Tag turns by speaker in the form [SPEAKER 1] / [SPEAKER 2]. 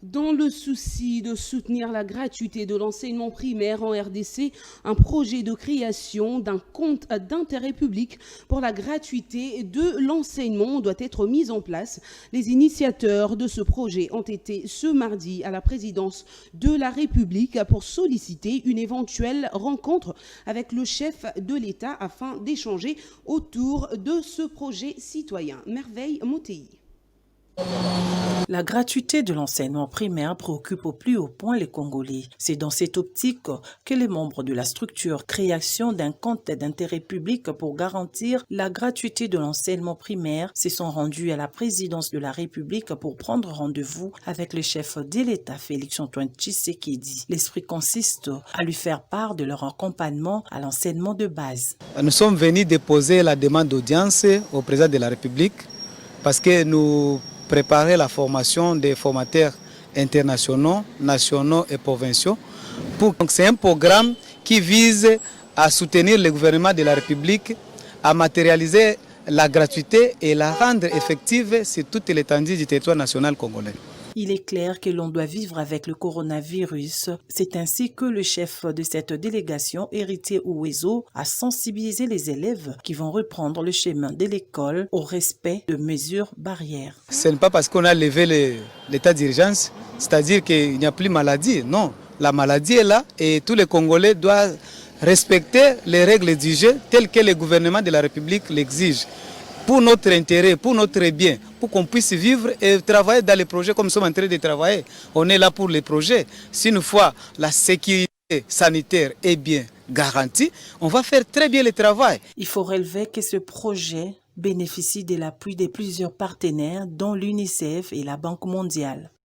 [SPEAKER 1] Dans le souci de soutenir la gratuité de l'enseignement primaire en RDC, un projet de création d'un compte d'intérêt public pour la gratuité de l'enseignement doit être mis en place. Les initiateurs de ce projet ont été ce mardi à la présidence de la République pour solliciter une éventuelle rencontre avec le chef de l'État afin d'échanger autour de ce projet citoyen. Merveille Moutei.
[SPEAKER 2] La gratuité de l'enseignement primaire préoccupe au plus haut point les Congolais. C'est dans cette optique que les membres de la structure création d'un compte d'intérêt public pour garantir la gratuité de l'enseignement primaire se sont rendus à la présidence de la République pour prendre rendez-vous avec le chef de l'État Félix-Antoine Tshisekedi. L'esprit consiste à lui faire part de leur accompagnement à l'enseignement de base.
[SPEAKER 3] Nous sommes venus déposer la demande d'audience au président de la République parce que nous préparer la formation des formateurs internationaux, nationaux et provinciaux. C'est un programme qui vise à soutenir le gouvernement de la République, à matérialiser la gratuité et la rendre effective sur toute l'étendue du territoire national congolais.
[SPEAKER 2] Il est clair que l'on doit vivre avec le coronavirus. C'est ainsi que le chef de cette délégation, Héritier Ouezo, a sensibilisé les élèves qui vont reprendre le chemin de l'école au respect de mesures barrières.
[SPEAKER 3] Ce n'est pas parce qu'on a levé l'état d'urgence, c'est-à-dire qu'il n'y a plus de maladie. Non, la maladie est là et tous les Congolais doivent respecter les règles du jeu telles que le gouvernement de la République l'exige. Pour notre intérêt, pour notre bien, pour qu'on puisse vivre et travailler dans les projets comme nous sommes en train de travailler. On est là pour les projets. Si une fois la sécurité sanitaire est bien garantie, on va faire très bien le travail.
[SPEAKER 2] Il faut relever que ce projet bénéficie de l'appui de plusieurs partenaires, dont l'UNICEF et la Banque mondiale.